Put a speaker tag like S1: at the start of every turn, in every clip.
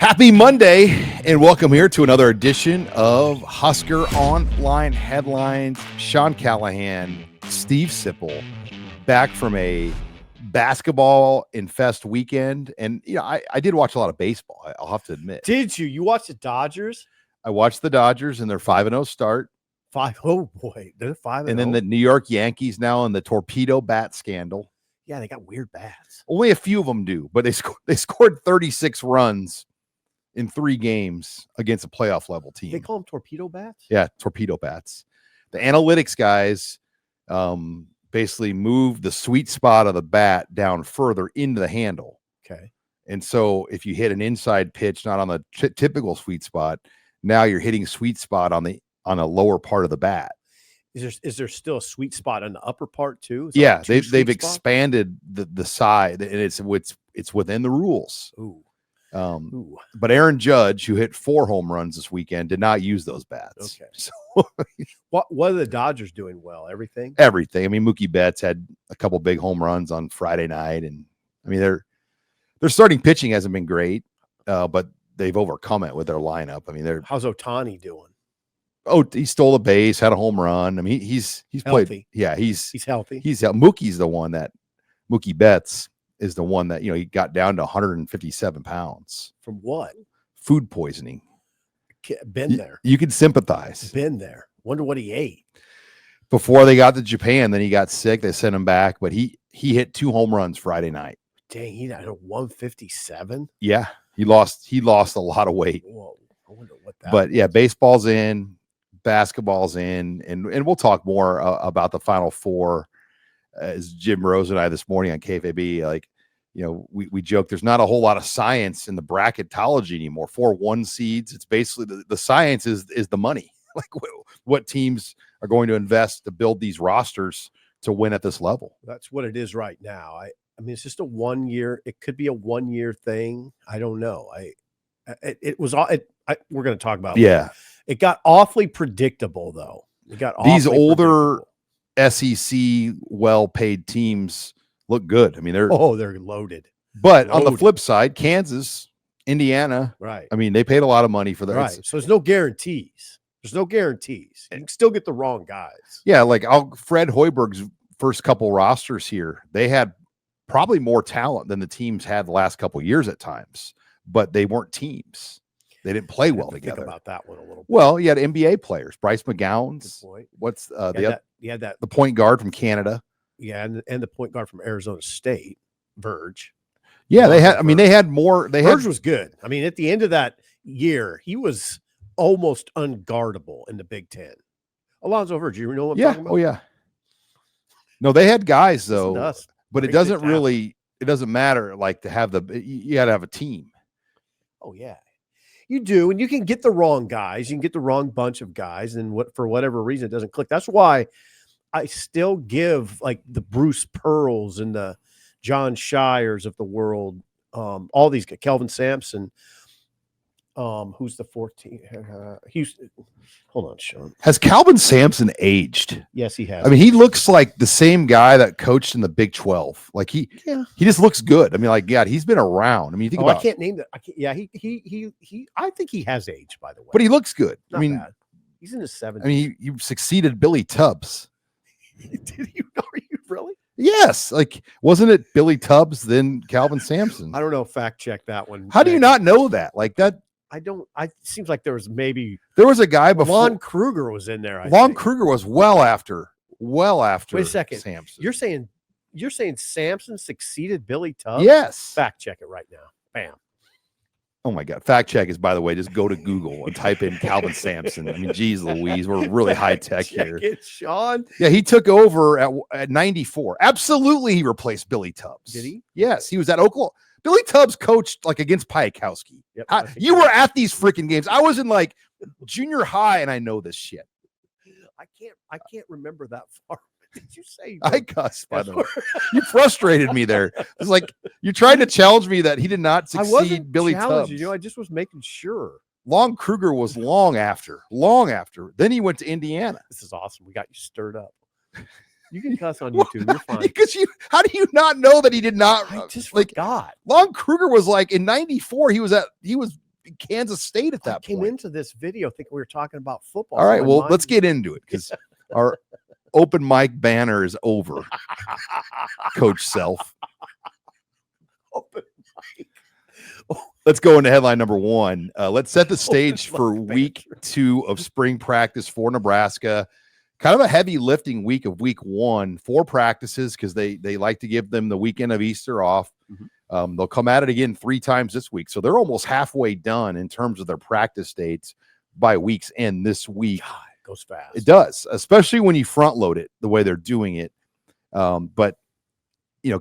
S1: Happy Monday, and welcome here to another edition of Husker Online Headlines. Sean Callahan, Steve Sipple, back from a basketball-infest weekend. And, you know, I did watch a lot of baseball, I'll have to admit.
S2: Did you? You watched the Dodgers?
S1: I watched the Dodgers and their 5-0 start.
S2: Oh, boy. They're 5-0.
S1: And then the New York Yankees now in the torpedo bat scandal.
S2: Yeah, they got weird bats.
S1: Only a few of them do, but they scored 36 runs in 3 games against a playoff level team.
S2: They call them torpedo bats?
S1: Yeah, torpedo bats. The analytics guys basically moved the sweet spot of the bat down further into the handle.
S2: Okay.
S1: And so if you hit an inside pitch, not on the typical sweet spot, now you're hitting sweet spot on a lower part of the bat.
S2: Is there still a sweet spot on the upper part too?
S1: Yeah, they've expanded the side, and it's within the rules.
S2: Ooh.
S1: But Aaron Judge, who hit 4 home runs this weekend, did not use those bats.
S2: Okay.
S1: So
S2: what are the Dodgers doing well? Everything?
S1: Everything. I mean, Mookie Betts had a couple big home runs on Friday night, and I mean their starting pitching hasn't been great, but they've overcome it with their lineup. I mean,
S2: how's Ohtani doing?
S1: Oh, he stole a base, had a home run. I mean, he's
S2: healthy.
S1: Played. Yeah, he's
S2: healthy.
S1: Mookie's the one that Mookie Betts is the one that, you know, he got down to 157 pounds.
S2: From what?
S1: Food poisoning.
S2: Been there.
S1: You can sympathize.
S2: Been there. Wonder what he ate.
S1: Before they got to Japan, then he got sick. They sent him back, but he hit 2 home runs Friday night.
S2: Dang, he got 157.
S1: Yeah, he lost a lot of weight.
S2: Whoa, I wonder what that.
S1: But yeah, baseball's in, basketball's in, and we'll talk more about the Final Four. As Jim Rose and I this morning on KFAB, like, you know, we joke there's not a whole lot of science in the bracketology anymore. 4 1 seeds, it's basically the science is the money. Like what teams are going to invest to build these rosters to win at this level.
S2: That's what it is right now. I mean, it's just a 1 year. It could be a 1 year thing. I don't know. We're going to talk about it.
S1: Yeah.
S2: It got awfully predictable though.
S1: These older SEC well-paid teams look good. I mean, they're
S2: loaded.
S1: But on the flip side, Kansas, Indiana,
S2: right?
S1: I mean, they paid a lot of money for that.
S2: Right. So there's no guarantees. You can still get the wrong guys.
S1: Yeah, like Fred Hoiberg's first couple rosters here, they had probably more talent than the teams had the last couple years at times, but they weren't teams. They didn't play well together.
S2: Think about that one a little bit.
S1: Well, you had NBA players, Bryce McGowan's. What's the point guard from Canada?
S2: Yeah, and the point guard from Arizona State, Verge.
S1: Yeah, they had more.
S2: Verge was good. I mean, at the end of that year, he was almost unguardable in the Big Ten. Alonzo Verge, you know what I'm talking about?
S1: Oh yeah. No, they had guys though, but it doesn't matter. Like you got to have a team.
S2: Oh yeah. You do, and you can get the wrong guys. You can get the wrong bunch of guys, and for whatever reason, it doesn't click. That's why I still give like the Bruce Pearls and the John Shires of the world, all these guys, Kelvin Sampson. Who's the 14? Hold on, Sean.
S1: Has Calvin Sampson aged?
S2: Yes, he has.
S1: I mean, he looks like the same guy that coached in the Big 12. Like he just looks good. I mean, like, God, he's been around. I mean, you think about.
S2: I can't name that. He. I think he has aged, by the way.
S1: But he looks good.
S2: Not bad. He's in his 70s.
S1: I mean, you succeeded Billy Tubbs.
S2: Did you? Are you really?
S1: Yes. Like, wasn't it Billy Tubbs then Calvin Sampson?
S2: I don't know. Fact check that one.
S1: How do you not know that? Like that.
S2: I don't. It seems like there was
S1: a guy before.
S2: Lon Kruger was in there.
S1: Lon Kruger was well after.
S2: Wait a second.
S1: Sampson.
S2: You're saying Sampson succeeded Billy Tubbs?
S1: Yes.
S2: Fact check it right now. Bam.
S1: Oh my God. Fact check is, by the way, just go to Google and type in Calvin Sampson. I mean, geez Louise, we're really high tech here.
S2: Sean.
S1: Yeah, he took over at 94. Absolutely, he replaced Billy Tubbs.
S2: Did he?
S1: Yes, he was at Oklahoma. Billy Tubbs coached like against Piakowski.
S2: Yep,
S1: you were at these freaking games. I was in like junior high, and I know this shit.
S2: I can't remember that far. Did you say?
S1: I cussed, by the way. You frustrated me there. It's like you're trying to challenge me that he did not succeed Billy Tubbs.
S2: You know, I just was making sure.
S1: Lon Kruger was long after. Then he went to Indiana.
S2: This is awesome. We got you stirred up. You can cuss on YouTube. You're fine.
S1: Because how do you not know that he did not?
S2: I just forgot.
S1: Lon Kruger was like in '94. He was Kansas State at that
S2: I came
S1: point.
S2: into this video thinking we were talking about football.
S1: All
S2: so
S1: right,
S2: my
S1: well,
S2: mind
S1: let's
S2: was-
S1: get into it because our open mic banner is over. Coach Self.
S2: Open mic.
S1: Let's go into headline number one. Let's set the stage
S2: Open
S1: for
S2: mic
S1: week 2 of spring practice for Nebraska. Kind of a heavy lifting week of week 1, 4 practices because they like to give them the weekend of Easter off. They'll come at it again 3 times this week. So they're almost halfway done in terms of their practice dates by week's end this week.
S2: God, it goes fast.
S1: It does, especially when you front load it the way they're doing it. But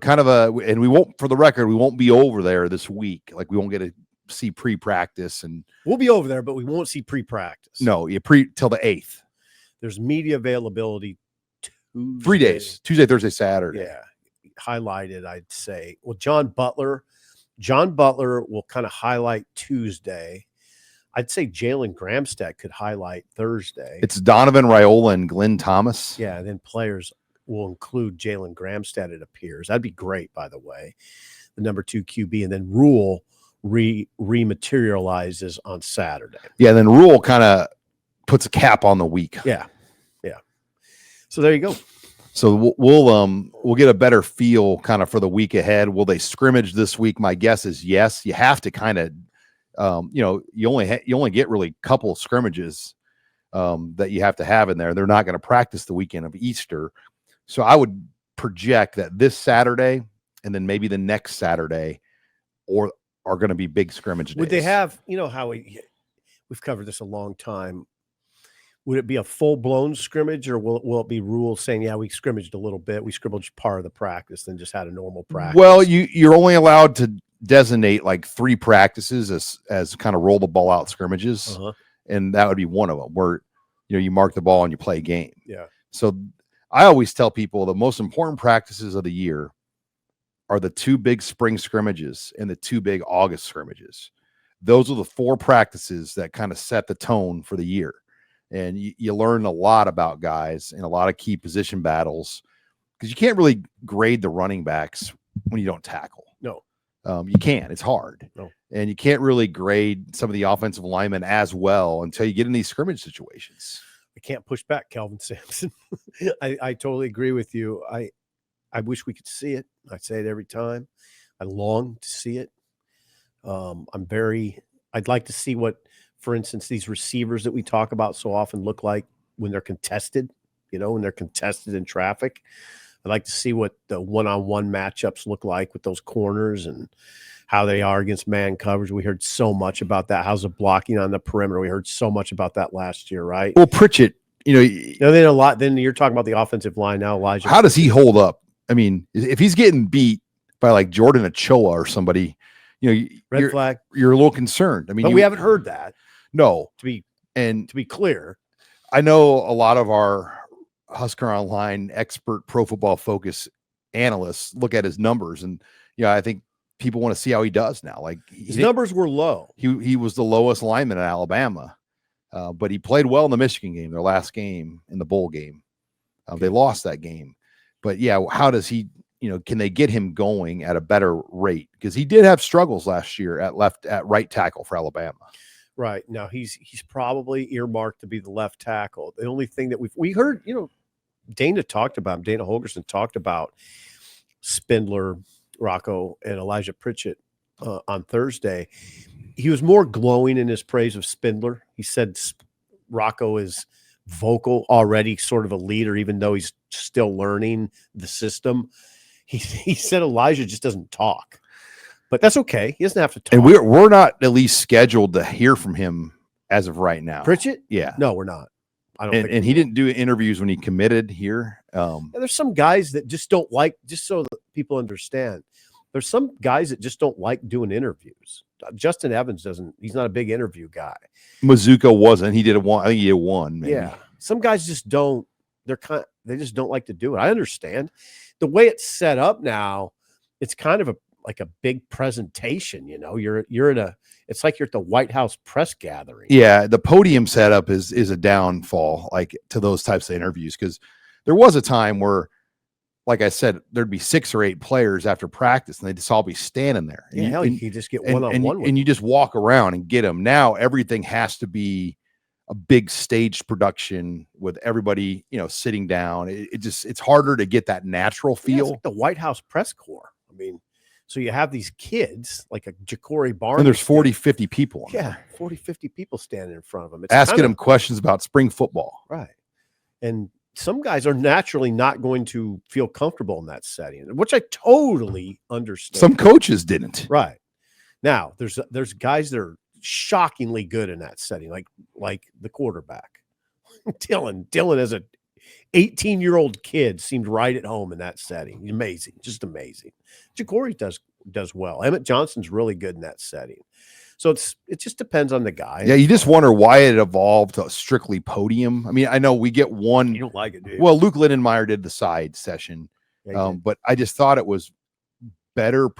S1: kind of and we won't, for the record, we won't be over there this week. Like we won't get to see pre-practice, and
S2: We'll be over there, but we won't see pre-practice.
S1: no, till the 8th.
S2: There's media availability Tuesday.
S1: 3 days, Tuesday, Thursday, Saturday.
S2: Yeah, highlighted, I'd say. Well, John Butler will kind of highlight Tuesday. I'd say Jalen Gramstad could highlight Thursday.
S1: It's Donovan Raiola and Glenn Thomas.
S2: Yeah, and then players will include Jalen Gramstad, it appears. That'd be great, by the way. The number 2 QB, and then Rule rematerializes on Saturday.
S1: Yeah, then Rule kind of puts a cap on the week.
S2: Yeah. So there you go.
S1: So we'll get a better feel kind of for the week ahead. Will they scrimmage this week? My guess is yes. You have to kind of, you only get really a couple of scrimmages that you have to have in there. They're not going to practice the weekend of Easter. So I would project that this Saturday and then maybe the next Saturday are going to be big scrimmage days.
S2: Would they have, how we've covered this a long time. Would it be a full-blown scrimmage, or will it be rules saying, yeah, we scrimmaged a little bit, we scrimmaged part of the practice, then just had a normal practice?
S1: Well, you're only allowed to designate like 3 practices as kind of roll the ball out scrimmages, and that would be one of them where you mark the ball and you play a game.
S2: Yeah.
S1: So I always tell people the most important practices of the year are the 2 big spring scrimmages and the 2 big August scrimmages. Those are the 4 practices that kind of set the tone for the year. And you learn a lot about guys in a lot of key position battles because you can't really grade the running backs when you don't tackle.
S2: No.
S1: You can't. It's hard.
S2: No.
S1: And you can't really grade some of the offensive linemen as well until you get in these scrimmage situations.
S2: I can't push back Kelvin Sampson. I totally agree with you. I wish we could see it. I say it every time. I long to see it. I'd like to see what, for instance, these receivers that we talk about so often look like when they're contested, when they're contested in traffic. I'd like to see what the one-on-one matchups look like with those corners and how they are against man coverage. We heard so much about that. How's the blocking on the perimeter? We heard so much about that last year, right?
S1: Well, Pritchett,
S2: then you're talking about the offensive line now, Elijah.
S1: How does he hold up? I mean, if he's getting beat by like Jordan Ochoa or somebody,
S2: red flag.
S1: You're a little concerned. I mean,
S2: but we haven't heard that.
S1: No.
S2: To be clear,
S1: I know a lot of our HuskerOnline expert Pro Football Focus analysts look at his numbers, and I think people want to see how he does now. Like
S2: his numbers were low.
S1: He was the lowest lineman in Alabama, but he played well in the Michigan game, their last game in the bowl game. They lost that game, but how does he? Can they get him going at a better rate? Because he did have struggles last year at right tackle for Alabama.
S2: Right. Now he's probably earmarked to be the left tackle. The only thing that we heard, Dana Holgorsen talked about Spindler, Rocco, and Elijah Pritchett on Thursday. He was more glowing in his praise of Spindler. He said Rocco is vocal already, sort of a leader, even though he's still learning the system. He said Elijah just doesn't talk. But that's okay. He doesn't have to talk.
S1: And we're not at least scheduled to hear from him as of right now.
S2: Pritchett?
S1: Yeah.
S2: No, we're not. I don't think.
S1: And he didn't do interviews when he committed here.
S2: There's some guys that just don't like, just so that people understand, there's some guys that just don't like doing interviews. Justin Evans doesn't. He's not a big interview guy.
S1: Mazuka wasn't. He did one. I think he did one. Maybe.
S2: Yeah. Some guys just don't. They just don't like to do it. I understand. The way it's set up now, it's kind of like a big presentation. It's like you're at the White House press gathering.
S1: Yeah, the podium setup is a downfall, like to those types of interviews, because there was a time where like I said, there'd be 6 or 8 players after practice, and they'd just all be standing there. And
S2: you could just get one-on-one with
S1: and you just walk around and get them. Now everything has to be a big staged production with everybody, sitting down. It's harder to get that natural feel.
S2: It's like the White House press corps. I mean, so you have these kids like a Ja'Cory Barnes,
S1: and there's 40, 50 people.
S2: 40, 50 people standing in front of them. It's
S1: asking them questions about spring football.
S2: Right. And some guys are naturally not going to feel comfortable in that setting, which I totally understand.
S1: Some coaches didn't.
S2: Right. Now, there's guys that are shockingly good in that setting, like the quarterback. Dylan as a 18-year-old kid seemed right at home in that setting. He's amazing, just amazing. Ja'Cory does well. Emmett Johnson's really good in that setting. So it just depends on the guy.
S1: Yeah, you just wonder why it evolved to strictly podium. I mean, I know we get one.
S2: You don't like it, do you?
S1: Well, Luke Lindenmeyer did the side session, but I just thought it was better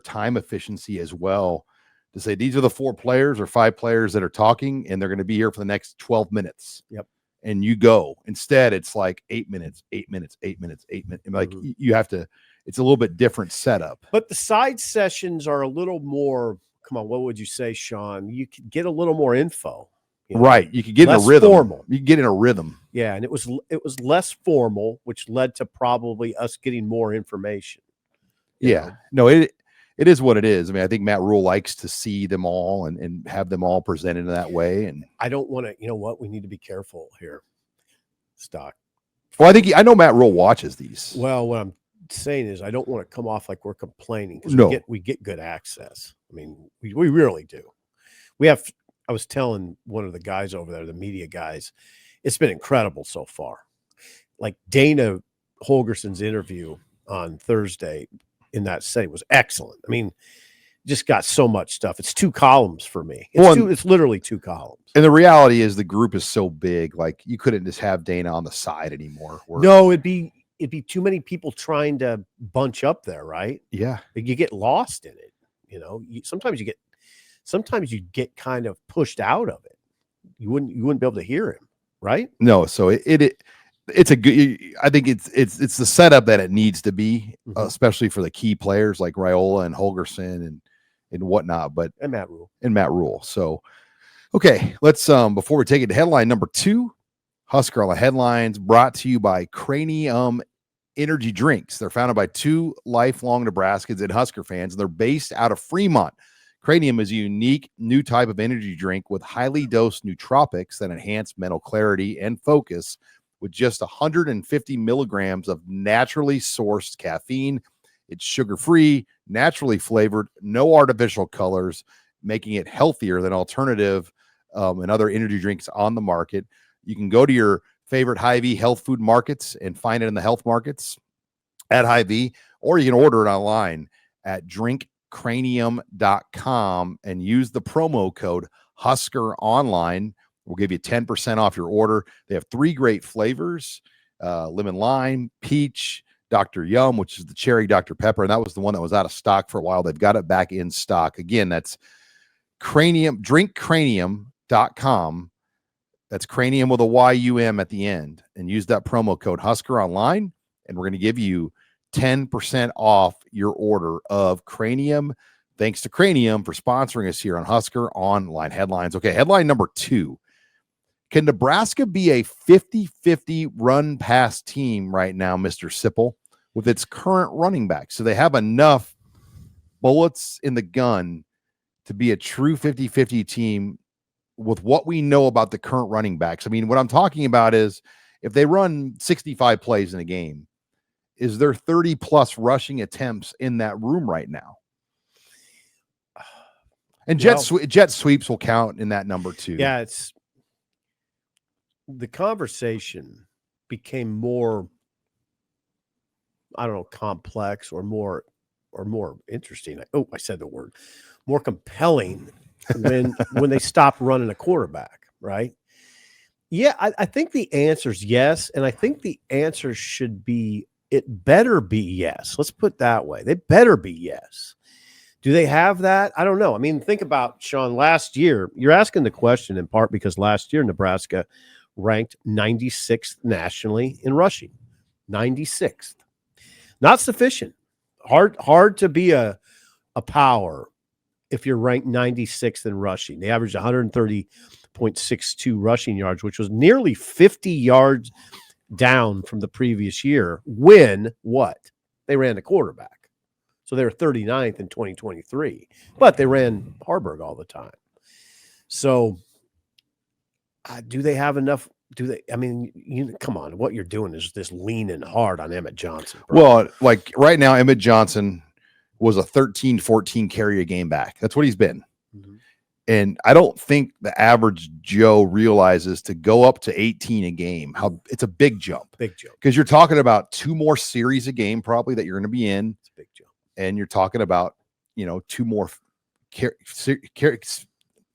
S1: time efficiency as well to say these are the 4 players or 5 players that are talking, and they're going to be here for the next 12 minutes.
S2: Yep.
S1: And you go. Instead, it's like 8 minutes, 8 minutes, 8 minutes, 8 minutes. Like you have to. It's a little bit different setup.
S2: But the side sessions are a little more. Come on, what would you say, Sean? You could get a little more info.
S1: Right. You could get in a rhythm.
S2: Formal.
S1: You could get in a rhythm.
S2: Yeah, and it was less formal, which led to probably us getting more information.
S1: Yeah. No, it is what it is. I mean, I think Matt Rule likes to see them all and have them all presented in that way. And
S2: I don't want to, what? We need to be careful here. Stock.
S1: Well, I know Matt Rule watches these.
S2: Well, what I'm saying is I don't want to come off like we're complaining because we get good access. I mean, we really do. I was telling one of the guys over there, the media guys, it's been incredible so far. Like Dana Holgerson's interview on Thursday in that setting was excellent. I mean, just got so much stuff. It's 2 columns for me. It's literally 2 columns.
S1: And the reality is the group is so big, like you couldn't just have Dana on the side anymore.
S2: No, it'd be too many people trying to bunch up there, right?
S1: Yeah.
S2: You get lost in it. Sometimes you get kind of pushed out of it. You wouldn't be able to hear him, right?
S1: No, so it's a good. I think it's the setup that it needs to be, especially for the key players like Raiola and Holgerson and whatnot. But
S2: and Matt Rule.
S1: So, okay, let's before we take it to headline number 2, HuskerOnline headlines brought to you by Crani-Yum energy drinks. They're founded by 2 lifelong Nebraskans and Husker fans, and they're based out of Fremont. Crani-Yum is a unique new type of energy drink with highly dosed nootropics that enhance mental clarity and focus with just 150 milligrams of naturally sourced caffeine. It's sugar-free, naturally flavored, no artificial colors, making it healthier than alternative and other energy drinks on the market. You can go to your favorite Hy-Vee health food markets and find it in the health markets at Hy-Vee, or you can order it online at drinkcranium.com and use the promo code HuskerOnline. We'll give you 10% off your order. They have 3 great flavors, lemon lime, peach, Dr. Yum, which is the cherry Dr. Pepper, and that was the one that was out of stock for a while. They've got it back in stock. Again, that's drinkcranium.com. That's Cranium with a Y-U-M at the end. And use that promo code HuskerOnline, and we're going to give you 10% off your order of Crani-Yum. Thanks to Crani-Yum for sponsoring us here on HuskerOnline headlines. Okay, headline number 2. Can Nebraska be a 50-50 run-pass team right now, Mr. Sipple, with its current running back? So they have enough bullets in the gun to be a true 50-50 team with what we know about the current running backs. I mean, what I'm talking about is if they run 65 plays in a game, is there 30-plus rushing attempts in that room right now? And jet sweeps will count in that number too.
S2: Yeah, it's the conversation became more, I don't know, complex or more interesting. Oh, I said the word. More compelling when they stopped running a quarterback, right? Yeah, I think the answer is yes, and I think the answer should be it better be yes. Let's put it that way. They better be yes. Do they have that? I don't know. I mean, think about, Sean, last year. You're asking the question in part because last year Nebraska ranked 96th nationally in rushing. 96th. Not sufficient. Hard to be a power if you're ranked 96th in rushing. They averaged 130.62 rushing yards, which was nearly 50 yards down from the previous year when what? They ran the quarterback. So they were 39th in 2023, but they ran Harburg all the time. So do they have enough? Do they? I mean, come on. What you're doing is this leaning hard on Emmett Johnson. Bro.
S1: Well, like right now, Emmett Johnson was a 13, 14 carry a game back. That's what he's been. Mm-hmm. And I don't think the average Joe realizes to go up to 18 a game, how it's a big jump.
S2: Big jump.
S1: Because you're talking about 2 more series a game probably that you're going to be in.
S2: It's a big jump.
S1: And you're talking about, 2 more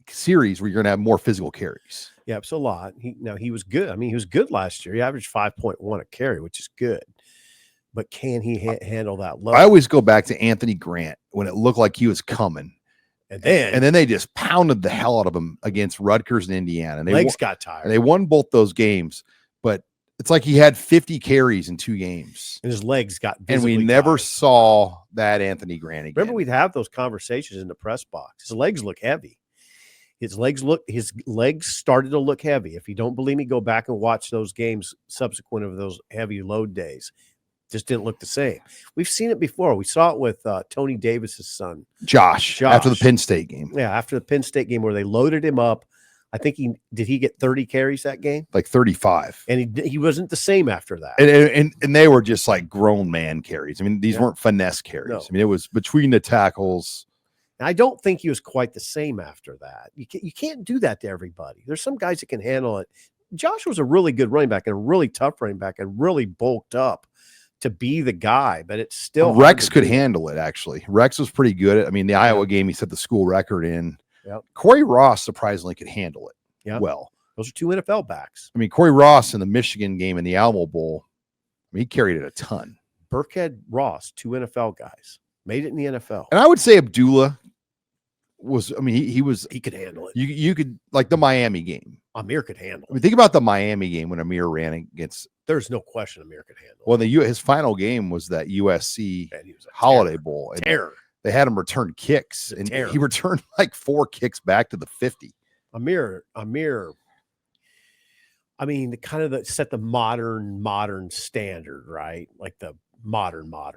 S1: series where you're going to have more physical carries.
S2: Yeah, it's a lot. He was good. I mean, he was good last year. He averaged 5.1 a carry, which is good. But can he handle that load?
S1: I always go back to Anthony Grant when it looked like he was coming. And then they just pounded the hell out of him against Rutgers and Indiana. And
S2: legs got tired.
S1: And they won both those games, but it's like he had 50 carries in 2 games.
S2: And his legs got
S1: and we never saw that Anthony Grant again.
S2: Remember, we'd have those conversations in the press box. His legs look heavy. His legs started to look heavy. If you don't believe me, go back and watch those games subsequent of those heavy load days. Just didn't look the same. We've seen it before. We saw it with Tony Davis's son, Josh,
S1: after the Penn State game.
S2: Yeah, after the Penn State game where they loaded him up. I think he get 30 carries that game?
S1: Like 35.
S2: And he wasn't the same after that.
S1: And they were just like grown man carries. I mean, these weren't finesse carries. No. I mean, it was between the tackles.
S2: And I don't think he was quite the same after that. You can't do that to everybody. There's some guys that can handle it. Josh was a really good running back and a really tough running back and really bulked up to be the guy, but it's still
S1: Rex could handle it. Actually, Rex was pretty good at. I mean, the Iowa game he set the school record in.
S2: Yep.
S1: Corey Ross surprisingly could handle it.
S2: Yeah,
S1: well,
S2: those are 2 NFL backs.
S1: I mean, Corey Ross in the Michigan game in the Alamo Bowl, I mean, he carried it a ton.
S2: Burkhead, Ross, 2 NFL guys made it in the NFL,
S1: and I would say Abdullah was. I mean, he
S2: could handle it.
S1: You could like the Miami game.
S2: Amir could handle it.
S1: I mean, think about the Miami game when Amir ran against.
S2: There's no question Amir could handle it.
S1: Well, his final game was that USC Holiday Bowl. And
S2: terror.
S1: They had him return kicks, and he returned like 4 kicks back to the 50.
S2: Amir. I mean, set the modern standard, right? Like the modern. I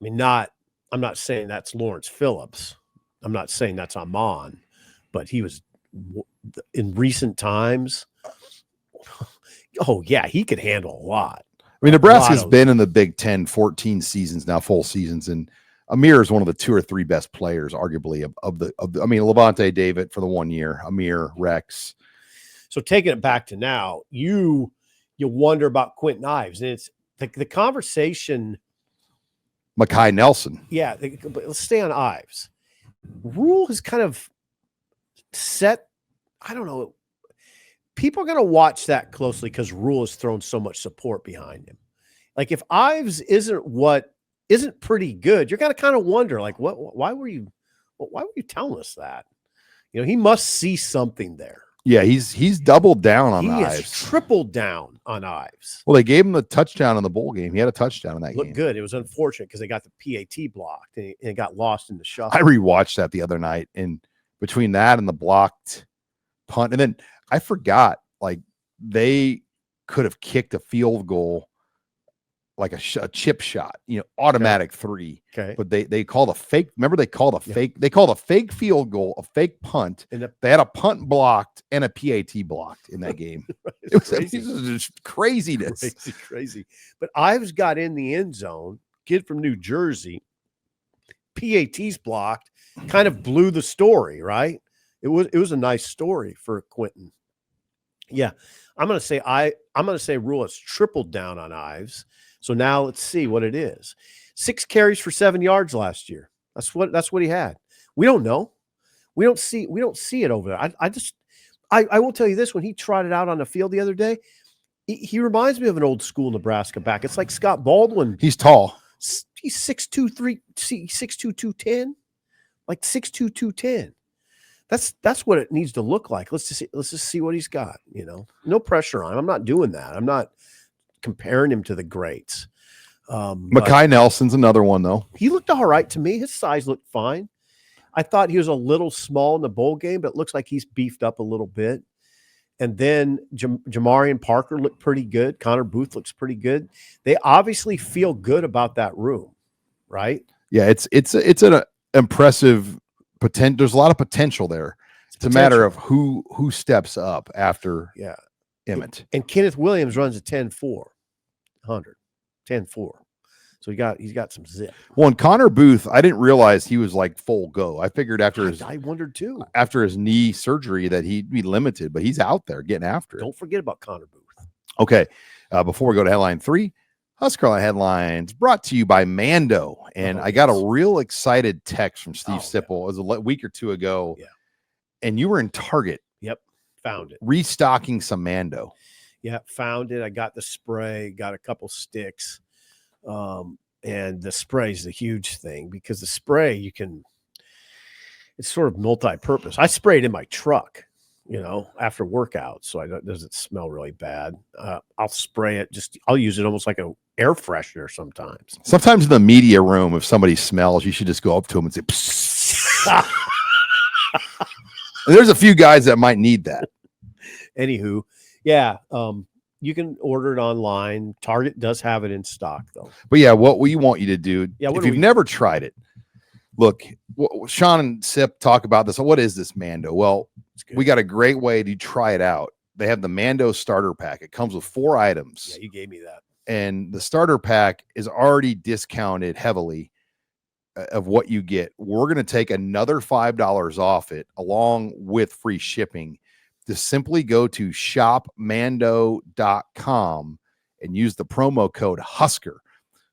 S2: mean, I'm not saying that's Lawrence Phillips. I'm not saying that's Amon, but he was in recent times. Oh yeah, he could handle a lot.
S1: I mean, Nebraska's been in the Big Ten 14 seasons now, full seasons, and Amir is one of the 2 or 3 best players, arguably of the. I mean, Levante David for the 1 year, Amir, Rex.
S2: So taking it back to now, you wonder about Quentin Ives, and it's the conversation.
S1: Mekhi Nelson.
S2: Yeah, but let's stay on Ives. Rule has kind of set. I don't know. People are going to watch that closely because Rule has thrown so much support behind him. Like if Ives isn't pretty good, you're going to kind of wonder, like, why were you telling us that? He must see something there.
S1: Yeah, he's doubled down on Ives.
S2: He has tripled down on Ives.
S1: Well, they gave him the touchdown in the bowl game. He had a touchdown in that game.
S2: Looked good. It was unfortunate because they got the PAT blocked and it got lost in the shuffle.
S1: I rewatched that the other night, and between that and the blocked punt, and then I forgot, like they could have kicked a field goal, like a chip shot, automatic 3.
S2: Okay.
S1: But they called a fake. Remember, they called a fake. They called a fake field goal, a fake punt. And they had a punt blocked and a PAT blocked in that game. It was just craziness.
S2: Crazy. But Ives got in the end zone. Kid from New Jersey. PAT's blocked. Kind of blew the story, right? It was a nice story for Quentin. Yeah, I'm going to say Rule has tripled down on Ives. So now let's see what it is. 6 carries for 7 yards last year. That's what he had. We don't know. We don't see it over there. I will tell you this: when he trotted out on the field the other day, he reminds me of an old school Nebraska back. It's like Scott Baldwin.
S1: He's tall.
S2: He's 6'2", 210, like 6'2", 210. That's what it needs to look like. Let's just see what he's got. No pressure on him. I'm not doing that. I'm not comparing him to the greats.
S1: Mackay Nelson's another one, though.
S2: He looked all right to me. His size looked fine. I thought he was a little small in the bowl game, but it looks like he's beefed up a little bit. And then Jamarian Parker looked pretty good. Connor Booth looks pretty good. They obviously feel good about that room, right?
S1: Yeah, it's an impressive potential. There's a lot of potential there. It's a matter of who steps up after Emmett.
S2: And Kenneth Williams runs a 10-4, 10-4. So he's got some zip.
S1: Well, and Connor Booth, I didn't realize he was like full go. I figured I
S2: wondered too.
S1: After his knee surgery that he'd be limited, but he's out there getting after it.
S2: Don't forget about Connor Booth.
S1: Okay. Before we go to headline 3, HuskerOnline headlines brought to you by Mando. And I got a real excited text from Steve Sipple. It was a week or two ago. Yeah. And you were in Target.
S2: Yep. Found it.
S1: Restocking some Mando.
S2: Yeah. Found it. I got the spray, got a couple sticks. And the spray is the huge thing because the spray it's sort of multi-purpose. I spray it in my truck, after workouts, so it doesn't smell really bad. I'll spray it. I'll use it almost like an air freshener sometimes.
S1: Sometimes in the media room, if somebody smells, you should just go up to them and say, Psst. There's a few guys that might need that.
S2: Anywho, yeah. You can order it online. Target does have it in stock, though.
S1: But yeah, what we want you to do, if you've never tried it, look, Sean and Sip talk about this. What is this Mando? Well, we got a great way to try it out. They have the Mando starter pack. It comes with 4 items.
S2: Yeah, you gave me that.
S1: And the starter pack is already discounted heavily of what you get. We're going to take another $5 off it along with free shipping. To simply go to shopmando.com and use the promo code Husker.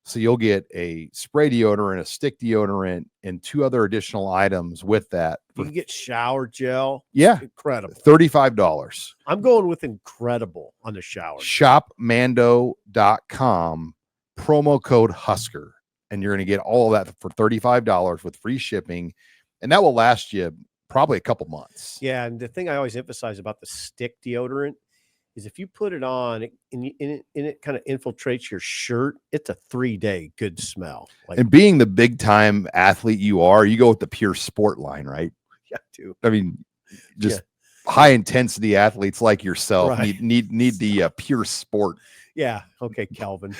S1: So you'll get a spray deodorant, a stick deodorant, and 2 other additional items with that.
S2: You can get shower gel.
S1: Yeah.
S2: Incredible.
S1: $35.
S2: I'm going with incredible on the shower.
S1: Shopmando.com, promo code Husker. And you're going to get all of that for $35 with free shipping. And that will last you probably a couple months.
S2: Yeah, and the thing I always emphasize about the stick deodorant is if you put it on and it kind of infiltrates your shirt, it's a 3-day good smell.
S1: And being the big time athlete you are, you go with the Pure Sport line, right?
S2: Yeah, too.
S1: I mean, just high intensity athletes like yourself need the Pure Sport.
S2: Yeah. Okay, Calvin.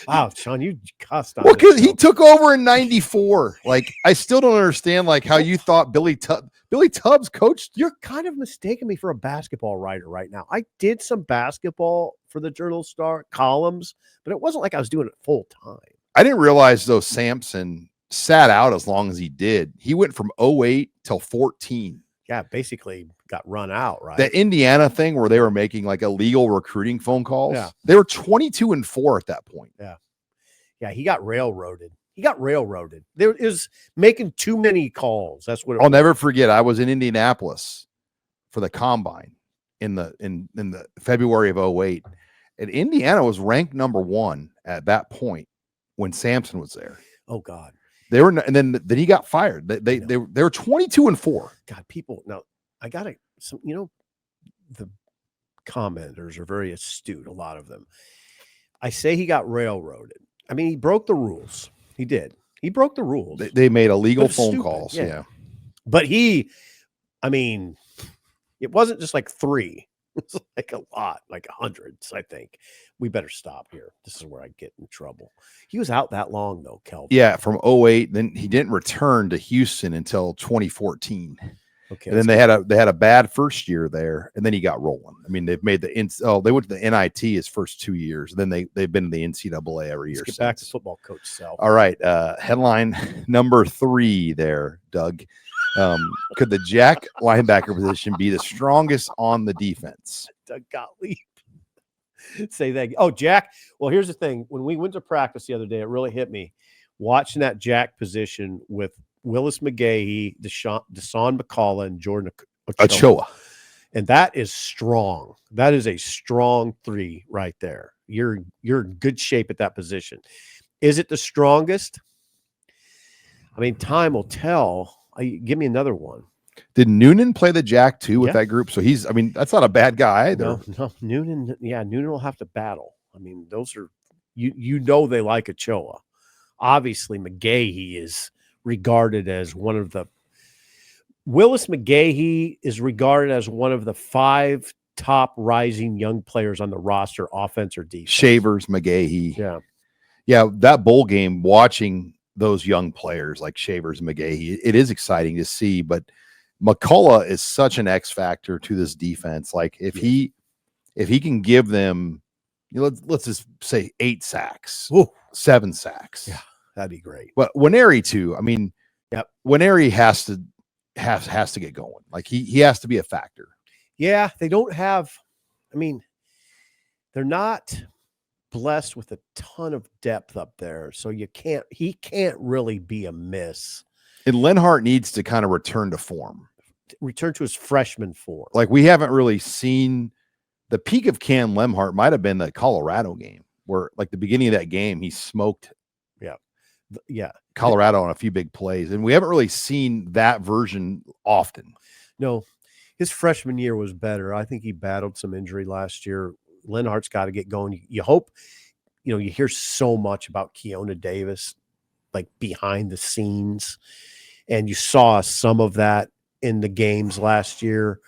S2: Wow, Sean, you cussed on.
S1: Well, because he took over in '94. Like, I still don't understand how you thought Billy Tubbs coached.
S2: You're kind of mistaking me for a basketball writer right now. I did some basketball for the Journal-Star columns, but it wasn't like I was doing it full time.
S1: I didn't realize though Sampson sat out as long as he did. He went from 08 till 14.
S2: Yeah, basically got run out, right?
S1: That Indiana thing where they were making illegal recruiting phone calls.
S2: Yeah.
S1: They were 22-4 at that point.
S2: Yeah. Yeah, he got railroaded. There is making too many calls. That's what
S1: I'll never forget. I was in Indianapolis for the combine in the February of 08. And Indiana was ranked number 1 at that point when Sampson was there.
S2: Oh God.
S1: They were, and then he got fired. They were 22-4.
S2: God, people. Now I got the commenters are very astute. A lot of them. I say he got railroaded. I mean, he broke the rules. He did. He broke the rules.
S1: They made illegal phone calls. Yeah.
S2: But it wasn't just 3. It's a lot, hundreds, I think. We better stop here. This is where I get in trouble. He was out that long, though, Kelvin.
S1: Yeah, from 08. Then he didn't return to Houston until 2014.
S2: Okay.
S1: And then they had a bad first year there, and then he got rolling. I mean, they've made they went to the NIT his first 2 years. Then they've been in the NCAA every year.
S2: Let's get back to football coach Self.
S1: All right. Headline number 3 there, Doug. Could the jack linebacker position be the strongest on the defense?
S2: Doug Gottlieb. Say that. Oh, Jack. Well, here's the thing. When we went to practice the other day, it really hit me watching that jack position with Willis McGahee, Deshaun McCullough, and Jordan Ochoa. And that is strong. That is a strong 3 right there. You're in good shape at that position. Is it the strongest? I mean, time will tell. Give me another one.
S1: Did Noonan play the jack too with that group? So that's not a bad guy either.
S2: No, Noonan. Yeah, Noonan will have to battle. I mean, those are you know they like Ochoa. Obviously, McGahee is regarded as one of the Willis McGahee is regarded as one of the 5 top rising young players on the roster, offense or defense.
S1: Shavers, McGahee.
S2: Yeah.
S1: Yeah, that bowl game, watching those young players like Shavers and McGahee, it is exciting to see. But McCullough is such an X factor to this defense. Like if he can give them, let's just say 8 sacks, 7 sacks.
S2: Yeah, that'd be great.
S1: But Winery too. I mean,
S2: yep.
S1: Winery has to get going. Like he has to be a factor.
S2: Yeah, they don't have. I mean, they're not blessed with a ton of depth up there, so he can't really be a miss.
S1: And Lenhart needs to kind of return to form,
S2: return to his freshman form.
S1: Like we haven't really seen the peak of Cam Lemhart. Might have been the Colorado game where, like, the beginning of that game, he smoked.
S2: Yeah,
S1: Colorado on a few big plays, and we haven't really seen that version often.
S2: No, his freshman year was better. I think he battled some injury last year. Lenhart's got to get going. You hope, you hear so much about Keona Davis, like behind the scenes, and you saw some of that in the games last year.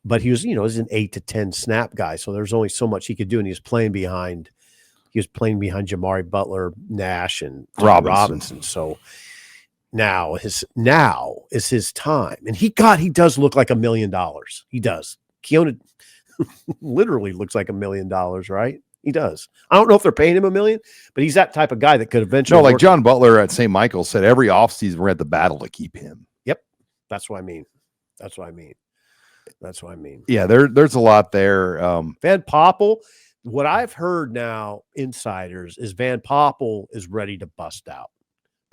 S2: But he was, was an 8 to 10 snap guy, so there's only so much he could do, and he was playing behind Jamari Butler, Nash, and Robinson. So now is his time, and he does look like $1 million. He does. Keona literally looks like $1 million, right? He does. I don't know if they're paying him $1 million, but he's that type of guy that could eventually.
S1: No, like John Butler at St. Michael's said, every offseason we're at the battle to keep him.
S2: Yep, that's what I mean.
S1: Yeah, there's a lot there.
S2: Van Poppel. What I've heard now, insiders, is Van Poppel is ready to bust out.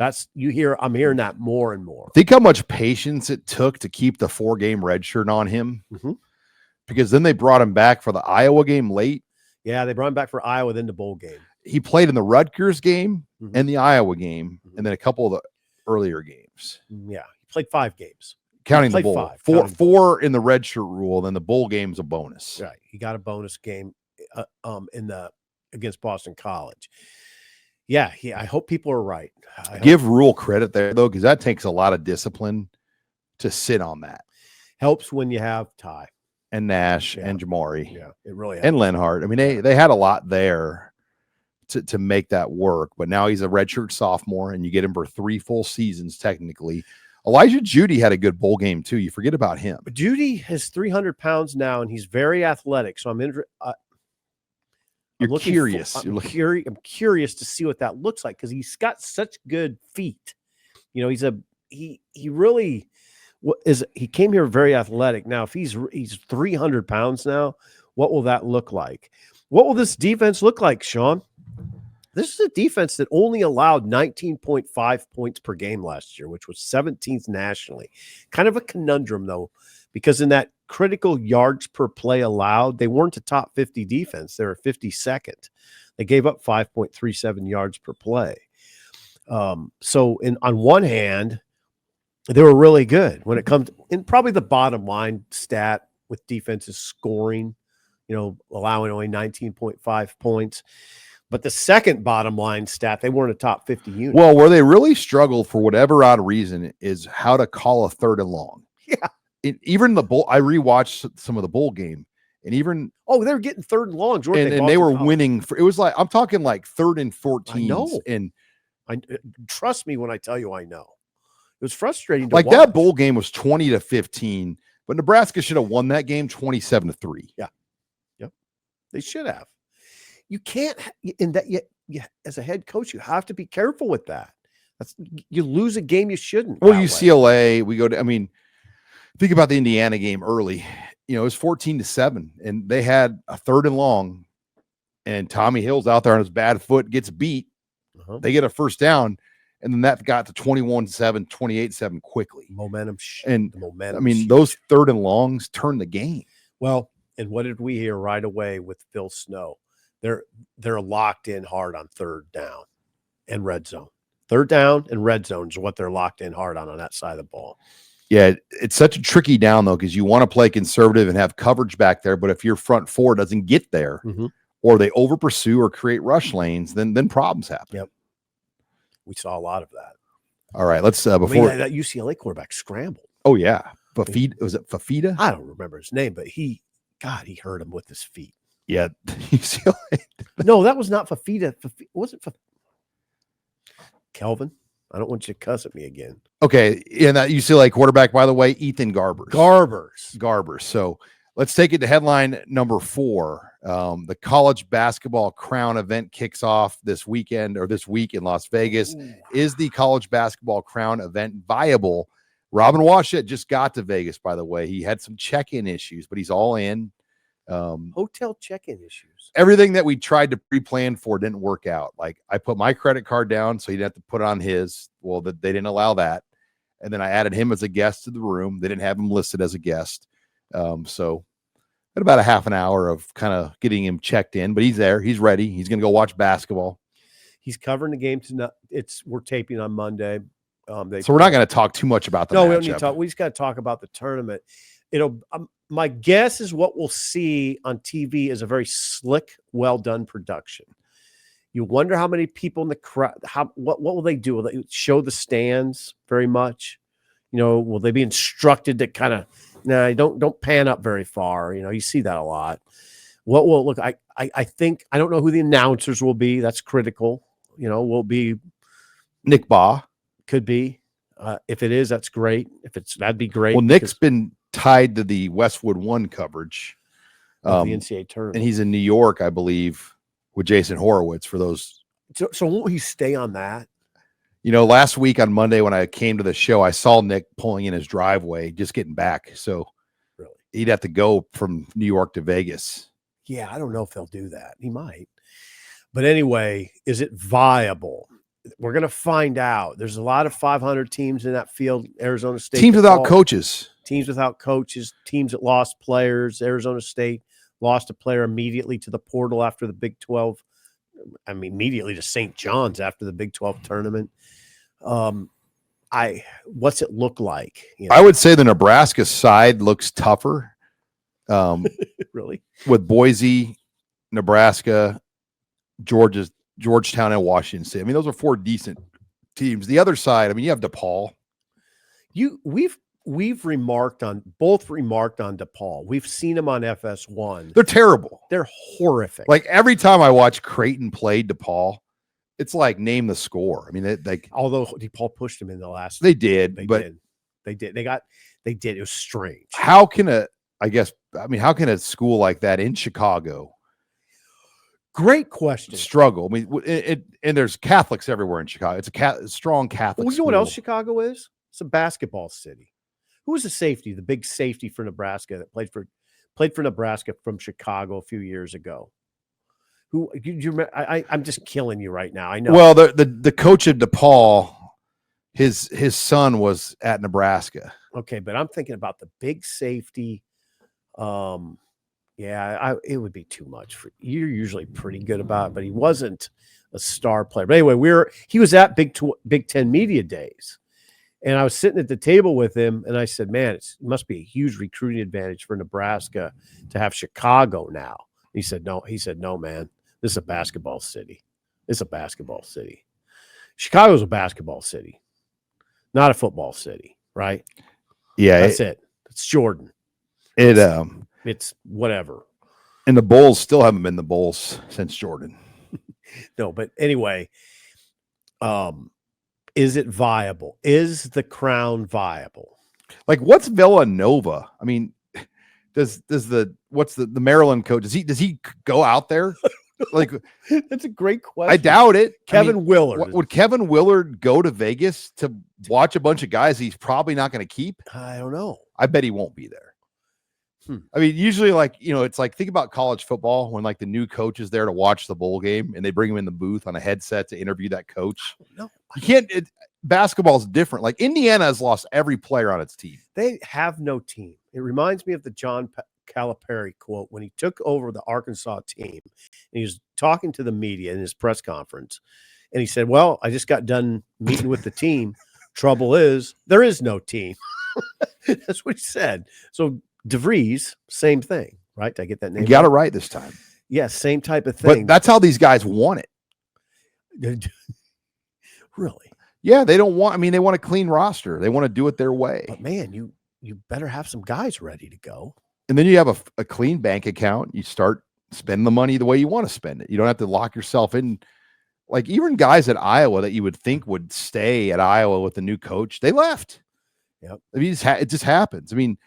S2: I'm hearing that more and more.
S1: Think how much patience it took to keep the 4-game red shirt on him, because then they brought him back for the Iowa game late.
S2: Yeah, they brought him back for Iowa, then the bowl game.
S1: He played in the Rutgers game and the Iowa game, and then a couple of the earlier games.
S2: Yeah, he played 5 games.
S1: Counting the bowl. 4 in the red shirt rule, then the bowl game's a bonus.
S2: Right. He got a bonus game against Boston College. Yeah, I hope people are right.
S1: Give Rule credit there, though, because that takes a lot of discipline to sit on that.
S2: Helps when you have Ty
S1: and Nash and Jamari.
S2: Yeah, it really helps.
S1: And Lenhart. I mean, they had a lot there to make that work, but now he's a redshirt sophomore, and you get him for 3 full seasons technically. Elijah Judy had a good bowl game too. You forget about him.
S2: Judy is 300 pounds now, and he's very athletic. So I'm curious. I'm curious to see what that looks like, because he's got such good feet. He really is. He came here very athletic. Now, if he's 300 pounds now, what will that look like? What will this defense look like, Sean? This is a defense that only allowed 19.5 points per game last year, which was 17th nationally. Kind of a conundrum, though, because in that critical yards per play allowed, they weren't a top 50 defense. They were 52nd. They gave up 5.37 yards per play. So on one hand, they were really good when it comes in probably the bottom line stat with defenses scoring, allowing only 19.5 points. But the second bottom line stat, they weren't a top 50 unit.
S1: Well, where they really struggled for whatever odd reason is how to call a 3rd and long.
S2: Yeah.
S1: Even the bowl, I rewatched some of the bowl game, and even
S2: they were getting 3rd and longs,
S1: and they were winning. It was like, I'm talking like 3rd and 14.
S2: I know.
S1: And
S2: trust me when I tell you, I know. It was frustrating to
S1: watch. That bowl game was 20-15, but Nebraska should have won that game 27-3.
S2: Yeah. Yep. They should have. You can't in that yet. Yeah, as a head coach, you have to be careful with that. You lose a game you shouldn't.
S1: Well, UCLA, we go to. I mean, think about the Indiana game early. It was 14-7, and they had a 3rd and long, and Tommy Hill's out there on his bad foot, gets beat. They get a 1st down, and then that got to 21-7, 28-7 quickly.
S2: Momentum.
S1: I mean, those 3rd and longs turned the game.
S2: Well, and what did we hear right away with Phil Snow? They're locked in hard on 3rd down and red zone. 3rd down and red zone is what they're locked in hard on that side of the ball.
S1: Yeah, it's such a tricky down, though, because you want to play conservative and have coverage back there. But if your front 4 doesn't get there, or they over pursue or create rush lanes, then problems happen.
S2: Yep. We saw a lot of that.
S1: All right, let's before
S2: that UCLA quarterback scrambled.
S1: Oh yeah, Fafita, was it Fafita?
S2: I don't remember his name, but he hurt him with his feet.
S1: Yeah, UCLA.
S2: No, that was not Fafita. Was it Kelvin? I don't want you to cuss at me again.
S1: Okay, and that UCLA quarterback, by the way, Ethan Garbers. So let's take it to headline number 4. The college basketball crown event kicks off this weekend or this week in Las Vegas. Ooh. Is the college basketball crown event viable? Robin Washut just got to Vegas, by the way. He had some check-in issues, but he's all in.
S2: Hotel check-in issues.
S1: Everything that we tried to pre-plan for didn't work out. Like I put my credit card down so he'd have to put it on his. Well, they didn't allow that. And then I added him as a guest to the room. They didn't have him listed as a guest. So at about a half an hour of kind of getting him checked in, but he's there. He's ready. He's going to go watch basketball.
S2: He's covering the game tonight. We're taping on Monday.
S1: So we're not going to talk too much about the matchup.
S2: We don't need to talk. We just got to talk about the tournament. My guess is what we'll see on TV is a very slick, well done production. You wonder how many people in the crowd. What will they do? Will they show the stands very much? Will they be instructed to kind of don't pan up very far? You see that a lot. What will look? I think I don't know who the announcers will be. That's critical. Will be
S1: Nick Baugh.
S2: Could be. If it is, that's great. That'd be great.
S1: Well, Nick's been tied to the Westwood 1 coverage.
S2: The NCAA tournament.
S1: And he's in New York, I believe, with Jason Horowitz for those.
S2: So won't he stay on that?
S1: Last week on Monday when I came to the show, I saw Nick pulling in his driveway, just getting back. So
S2: really,
S1: he'd have to go from New York to Vegas.
S2: Yeah, I don't know if they'll do that. He might. But anyway, is it viable? We're going to find out. There's a lot of 500 teams in that field. Arizona State.
S1: Teams without coaches.
S2: Teams without coaches. Teams that lost players. Arizona State lost a player immediately to the portal after the Big 12. Immediately to St. John's after the Big 12 tournament. What's it look like?
S1: I would say the Nebraska side looks tougher.
S2: Really?
S1: With Boise, Nebraska, Georgetown, and Washington State. Those are 4 decent teams. The other side, you have DePaul.
S2: We've remarked on DePaul. We've seen them on FS1.
S1: They're terrible.
S2: They're horrific.
S1: Like every time I watch Creighton play DePaul, it's like name the score.
S2: Although DePaul pushed them in the last.
S1: They did. They did. It was strange. How can a school like that in Chicago?
S2: Great question.
S1: Struggle. And there's Catholics everywhere in Chicago. It's a strong Catholic.
S2: Well, you know what else Chicago is? It's a basketball city. Who was the safety? The big safety for Nebraska that played for Nebraska from Chicago a few years ago. Who you remember? I'm just killing you right now. I know.
S1: Well, the coach of DePaul, his son was at Nebraska.
S2: Okay, but I'm thinking about the big safety. It would be too much for you're usually pretty good about it, but he wasn't a star player. But anyway, he was at Big 10 Media Days. And I was sitting at the table with him, and I said, man, it must be a huge recruiting advantage for Nebraska to have Chicago now. He said, no. He said, no, man, this is a basketball city. It's a basketball city. Chicago's a basketball city, not a football city, right?
S1: Yeah.
S2: That's it. It's Jordan. It's whatever.
S1: And the Bulls still haven't been the Bulls since Jordan.
S2: No, but anyway, is it viable? Is the crown viable?
S1: Like, what's Villanova? Does the Maryland coach? Does he go out there? Like,
S2: that's a great question.
S1: I doubt it.
S2: Kevin Willard.
S1: Would Kevin Willard go to Vegas to watch a bunch of guys he's probably not going to keep?
S2: I don't know.
S1: I bet he won't be there. Usually, it's like, think about college football when the new coach is there to watch the bowl game and they bring him in the booth on a headset to interview that coach.
S2: No,
S1: you can't. Basketball's different. Like Indiana has lost every player on its team.
S2: They have no team. It reminds me of the John Calipari quote when he took over the Arkansas team and he was talking to the media in his press conference. And he said, well, I just got done meeting with the team. Trouble is, there is no team. That's what he said. So DeVries, same thing, right? Did I get that name?
S1: You got it right this time.
S2: Yeah, same type of thing.
S1: But that's how these guys want it.
S2: Really?
S1: Yeah, they don't want. I mean, they want a clean roster. They want to do it their way.
S2: But man, you better have some guys ready to go.
S1: And then you have a clean bank account. You start spending the money the way you want to spend it. You don't have to lock yourself in. Like even guys at Iowa that you would think would stay at Iowa with the new coach, they left.
S2: Yep.
S1: I mean, it just happens. I mean,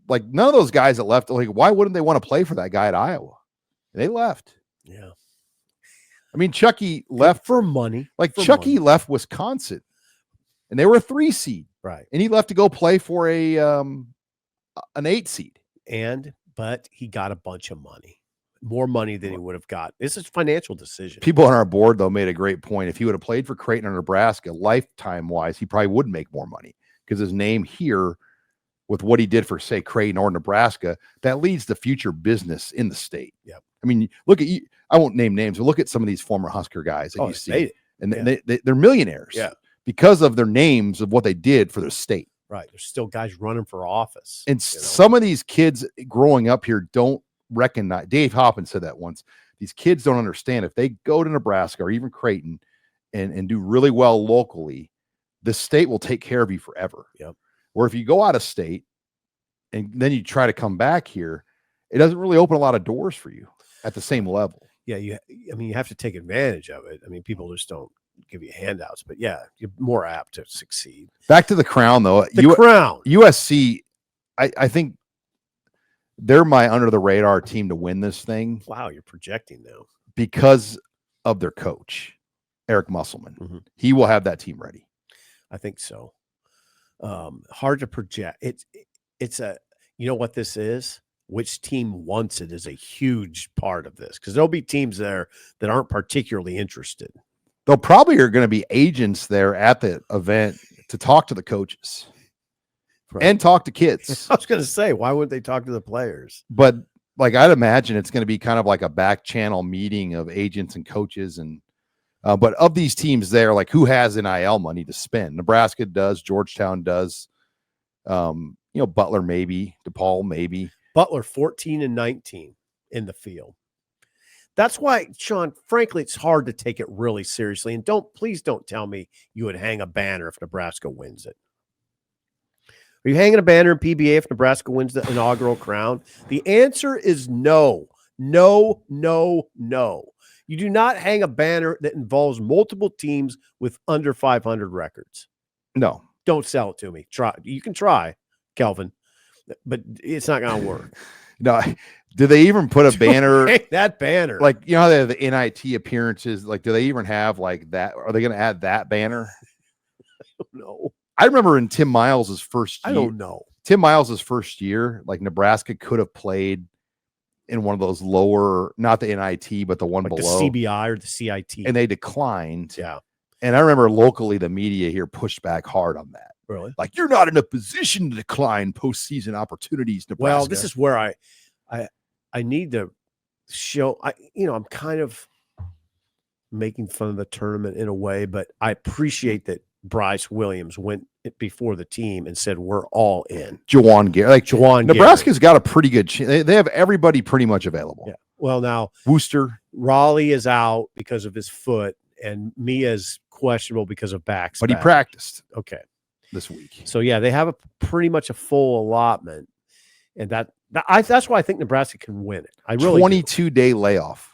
S1: like none of those guys that left, like, why wouldn't they want to play for that guy at Iowa? They left.
S2: Yeah.
S1: I mean, Chucky left
S2: for money.
S1: Like Chucky left Wisconsin and they were a 3 seed.
S2: Right.
S1: And he left to go play for an 8 seed.
S2: But he got a bunch of money. More money than he would have got. This is a financial decision.
S1: People on our board, though, made a great point. If he would have played for Creighton or Nebraska, lifetime-wise, he probably would make more money because his name here, with what he did for, say, Creighton or Nebraska, that leads to future business in the state.
S2: Yep.
S1: I mean, look at you. I won't name names, but look at some of these former Husker guys that you see, and they're millionaires.
S2: Yeah.
S1: Because of their names of what they did for their state.
S2: Right. There's still guys running for office.
S1: And some of these kids growing up here don't recognize. Dave Hoppin said that once. These kids don't understand if they go to Nebraska or even Creighton and do really well locally, the state will take care of you forever.
S2: Yep.
S1: Or if you go out of state and then you try to come back here, it doesn't really open a lot of doors for you at the same level.
S2: Yeah. You have to take advantage of it. I mean, people just don't give you handouts, but yeah, you're more apt to succeed.
S1: Back to the Crown, though.
S2: Crown.
S1: USC, I think they're my under the radar team to win this thing.
S2: Wow, you're projecting now. Because
S1: of their coach, Eric Musselman.
S2: Mm-hmm.
S1: He will have that team ready.
S2: I think so. Hard to project. It's a, you know what this is? Which team wants it is a huge part of this, because there'll be teams there that aren't particularly interested.
S1: They'll probably are going to be agents there at the event to talk to the coaches and talk to kids.
S2: I was going to say, why wouldn't they talk to the players?
S1: But like, I'd imagine it's going to be kind of like a back channel meeting of agents and coaches. And, but of these teams there, like who has NIL money to spend? Nebraska does, Georgetown does, Butler, maybe DePaul, maybe.
S2: Butler 14-19 in the field. That's why, Sean, frankly, it's hard to take it really seriously. And please don't tell me you would hang a banner if Nebraska wins it. Are you hanging a banner in PBA if Nebraska wins the inaugural crown? The answer is no. No, no, no. You do not hang a banner that involves multiple teams with under 500 records.
S1: No.
S2: Don't sell it to me. Try. You can try, Kelvin, but it's not going to work.
S1: No. Do they even put a banner?
S2: That banner.
S1: Like, you know how they have the NIT appearances? Like, do they even have like that? Are they going to add that banner?
S2: I don't know.
S1: I remember in Tim Miles's first year.
S2: I don't know.
S1: Tim Miles's first year, like Nebraska could have played in one of those lower, not the NIT, but the one
S2: like
S1: below.
S2: The CBI or the CIT.
S1: And they declined.
S2: Yeah.
S1: And I remember locally, the media here pushed back hard on that.
S2: Really?
S1: Like, you're not in a position to decline postseason opportunities, Nebraska.
S2: Well, this is where I need to show, I'm kind of making fun of the tournament in a way, but I appreciate that Bryce Williams went before the team and said, we're all in.
S1: Jawan Gary. Like
S2: Jawan
S1: Nebraska's got a pretty good chance. They have everybody pretty much available.
S2: Yeah. Well, now
S1: Wooster.
S2: Raleigh is out because of his foot, and Mia's questionable because of back.
S1: But he practiced.
S2: Okay.
S1: This week.
S2: So yeah, they have pretty much a full allotment. And that's why I think Nebraska can win it. I really
S1: 22-day layoff.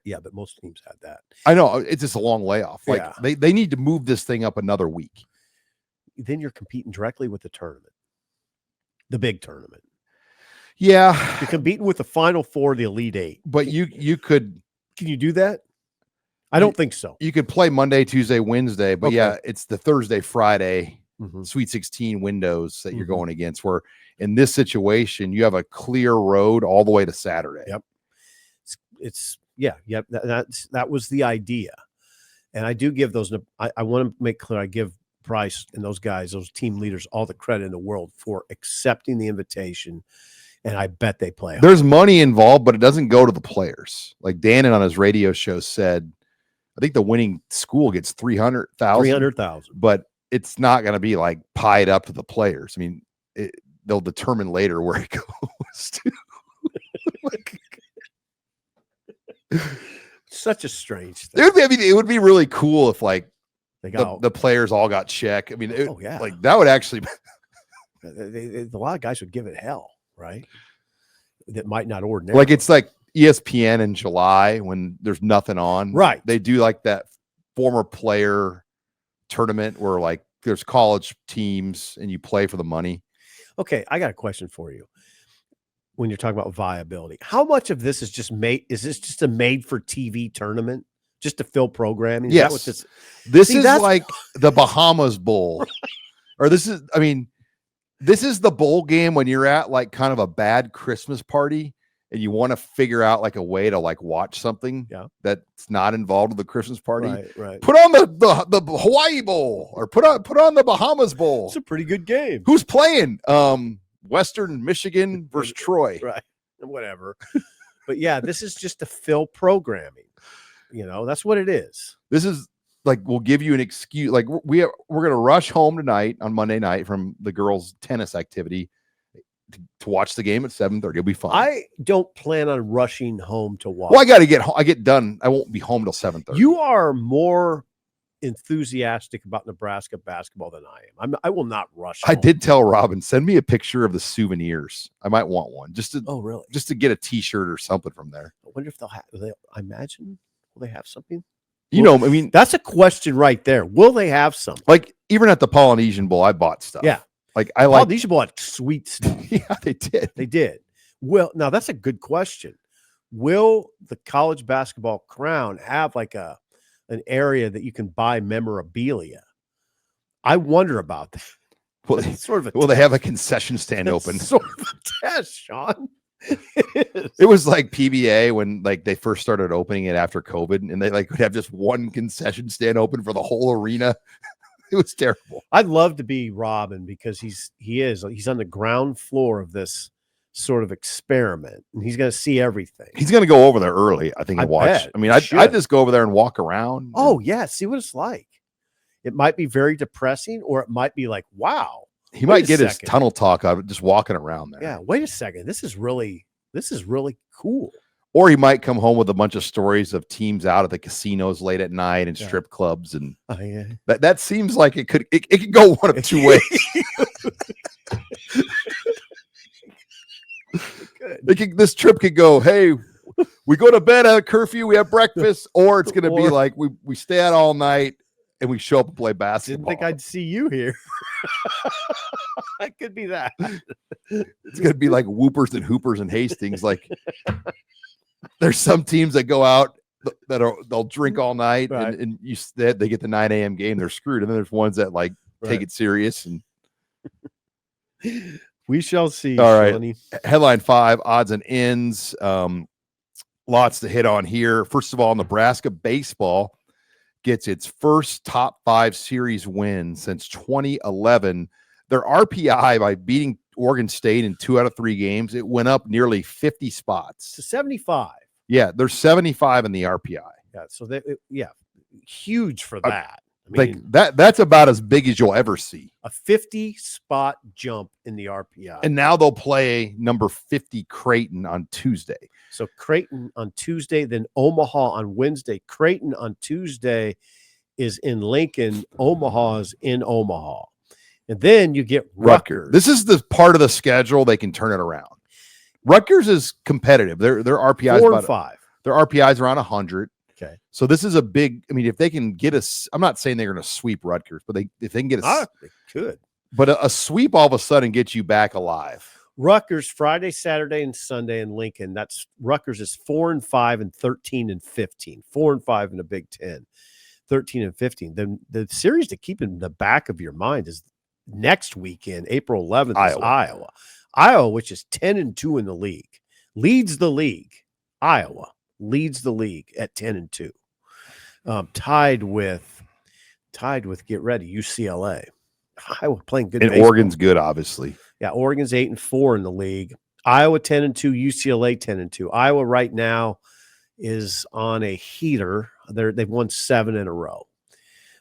S2: Yeah, but most teams have that.
S1: I know it's just a long layoff. Like
S2: yeah.
S1: they need to move this thing up another week.
S2: Then you're competing directly with the tournament, the big tournament.
S1: Yeah,
S2: you're competing with the Final Four, the Elite Eight.
S1: But you could.
S2: Can you do that? I don't think so.
S1: You could play Monday, Tuesday, Wednesday, but yeah, it's the Thursday, Friday, Sweet 16 windows that you're going against. Where in this situation, you have a clear road all the way to Saturday.
S2: Yep. Yep. That was the idea. And I do give those, I want to make clear, I give Bryce and those guys, those team leaders, all the credit in the world for accepting the invitation. And I bet they play.
S1: There's money involved, but it doesn't go to the players. Like Dannon on his radio show said, I think the winning school gets 300,000.
S2: 300,000.
S1: But it's not going to be like pied up to the players. I mean, they'll determine later where it goes to.
S2: Such a strange thing.
S1: It would be really cool if like
S2: They got
S1: the players all got check. I mean,
S2: yeah.
S1: like that would actually.
S2: A lot of guys would give it hell, right? That might not ordinarily.
S1: Like it's like ESPN in July when there's nothing on.
S2: Right.
S1: They do like that former player tournament where like there's college teams and you play for the money.
S2: Okay, I got a question for you. When you're talking about viability, how much of this is just made? Is this just a made for TV tournament just to fill programming? Is
S1: yes.
S2: That what
S1: this is like the Bahamas Bowl, or this is. I mean, this is the bowl game when you're at like kind of a bad Christmas party and you want to figure out like a way to like watch something that's not involved with the Christmas party.
S2: Right.
S1: Put on the Hawaii Bowl or put on the Bahamas Bowl.
S2: It's a pretty good game.
S1: Who's playing? Western Michigan versus Troy.
S2: Right. Whatever. But yeah, this is just to fill programming. You know, that's what it is.
S1: This is like, we'll give you an excuse. Like we're going to rush home tonight on Monday night from the girls' tennis activity to watch the game at 7:30. It'll be fun.
S2: I don't plan on rushing home to watch.
S1: Well, I get done. I won't be home till 7:30.
S2: You are more enthusiastic about Nebraska basketball than I am. I will not rush home.
S1: I did tell Robin, send me a picture of the souvenirs. I might want one just to get a t-shirt or something from there.
S2: I wonder if they'll have, I imagine, will they have something?
S1: You know, I mean,
S2: that's a question right there. Will they have something?
S1: Like even at the Polynesian Bowl, I bought stuff.
S2: Yeah.
S1: Like I like
S2: Polynesian Bowl had sweet stuff.
S1: Yeah, they did.
S2: They did. Well, now that's a good question. Will the college basketball crown have like an area that you can buy memorabilia? I wonder about that.
S1: Well, they have a concession stand open.
S2: Sort of a test, Sean.
S1: It was like PBA when like they first started opening it after COVID, and they like would have just one concession stand open for the whole arena. It was terrible.
S2: I'd love to be Robin because he's on the ground floor of this sort of experiment, and he's going to see everything.
S1: He's going to go over there early, I think, and watch. I mean, I'd just go over there and walk around.
S2: Oh yeah, see what it's like. It might be very depressing, or it might be like, wow.
S1: He might get his tunnel talk out of just walking around there.
S2: Yeah, wait a second. This is really cool.
S1: Or he might come home with a bunch of stories of teams out at the casinos late at night and strip clubs, and that seems like it could go one of two ways. This trip could go, hey, we go to bed at a curfew, we have breakfast, or it's going to be like we stay out all night and we show up and play basketball.
S2: Didn't think I'd see you here. It could be that.
S1: It's going to be like Whoopers and Hoopers and Hastings. Like there's some teams that go out they'll drink all night and they get the 9 a.m. game, they're screwed. And then there's ones that like take it serious. And
S2: we shall see.
S1: All right.
S2: Shawnee.
S1: Headline 5, odds and ends. Lots to hit on here. First of all, Nebraska baseball gets its first top 5 series win since 2011. Their RPI, by beating Oregon State in 2 out of 3 games, it went up nearly 50 spots
S2: to 75.
S1: Yeah, they're 75 in the RPI.
S2: Yeah, so huge for that. I
S1: mean, that's about as big as you'll ever see.
S2: A 50 spot jump in the RPI.
S1: And now they'll play number 50 Creighton on Tuesday.
S2: So Creighton on Tuesday, then Omaha on Wednesday. Creighton on Tuesday is in Lincoln. Omaha is in Omaha. And then you get Rutgers.
S1: This is the part of the schedule they can turn it around. Rutgers is competitive. Their RPI is
S2: 4 and 5.
S1: Their RPI is around 100.
S2: Okay.
S1: So this is a big, I mean, if they can get us, I'm not saying they're going to sweep Rutgers, but if they can get us,
S2: they could.
S1: But a sweep all of a sudden gets you back alive.
S2: Rutgers Friday, Saturday, and Sunday in Lincoln. That's Rutgers is 4 and 5 and 13 and 15. 4 and 5 in the Big Ten, 13 and 15. Then the series to keep in the back of your mind is next weekend, April 11th, is Iowa. Iowa, which is 10 and 2 in the league, leads the league. Iowa leads the league at 10 and 2. Tied with get ready, UCLA. Iowa playing good.
S1: And baseball. Oregon's good, obviously.
S2: Yeah, Oregon's 8 and 4 in the league. Iowa 10 and 2, UCLA 10 and 2. Iowa right now is on a heater. They've won 7 in a row.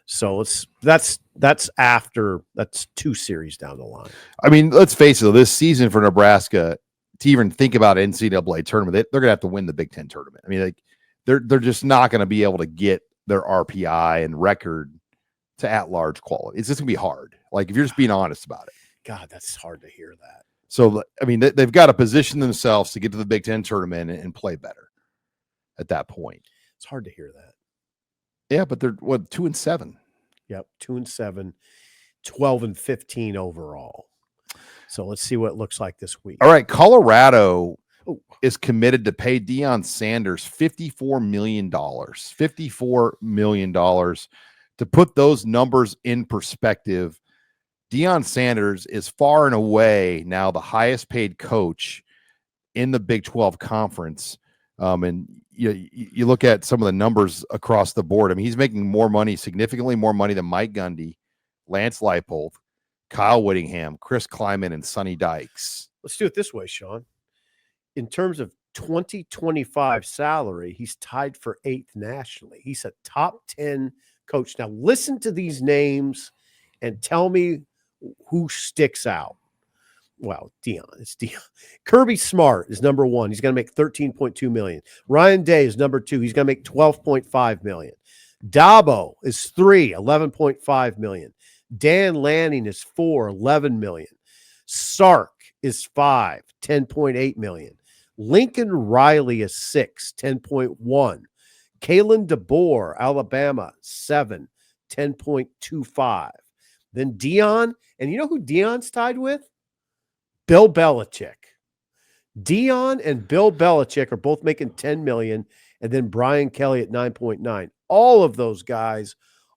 S2: So that's 2 series down the line.
S1: I mean, let's face it, this season for Nebraska, to even think about NCAA tournament, they're going to have to win the Big Ten tournament. I mean, like they're just not going to be able to get their RPI and record to at-large quality. It's just going to be hard. Like if you're just being honest about it.
S2: God, that's hard to hear that.
S1: So, I mean, they've got to position themselves to get to the Big Ten tournament and play better at that point.
S2: It's hard to hear that.
S1: Yeah, but they're 2-7.
S2: Yep, 2-7, 12-15 overall. So let's see what it looks like this week.
S1: All right, Colorado is committed to pay Deion Sanders $54 million. $54 million. To put those numbers in perspective, Deion Sanders is far and away now the highest paid coach in the Big 12 conference. And you look at some of the numbers across the board. I mean, he's making more money, significantly more money than Mike Gundy, Lance Leipold, Kyle Whittingham, Chris Kleiman, and Sonny Dykes.
S2: Let's do it this way, Sean. In terms of 2025 salary, he's tied for 8th nationally. He's a top 10 coach. Now, listen to these names and tell me who sticks out. Well, Deion. It's Deion. Kirby Smart is number 1. He's going to make $13.2 million. Ryan Day is number 2. He's going to make $12.5 million. Dabo is 3, $11.5 million. Dan Lanning is 4, $11 million. Sark is 5, $10.8 million. Lincoln Riley is 6, $10.1. Kalen DeBoer, Alabama, 7, $10.25. Then Deion, and you know who Deion's tied with? Bill Belichick. Deion and Bill Belichick are both making $10 million, and then Brian Kelly at 9.9. All of those guys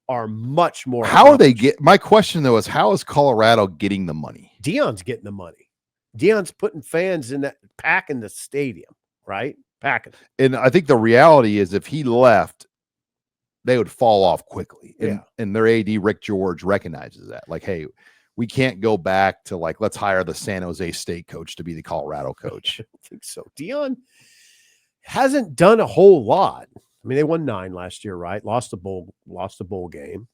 S2: are much more.
S1: How are they my question though is how is Colorado getting the money?
S2: Deion's getting the money. Deion's putting fans in that, packing the stadium, right? Packing.
S1: And I think the reality is if he left, they would fall off quickly. And their AD, Rick George, recognizes that. Like, hey, we can't go back to like, let's hire the San Jose State coach to be the Colorado coach.
S2: I don't think so. Deion hasn't done a whole lot. I mean, they won 9 last year, right? Lost the bowl game.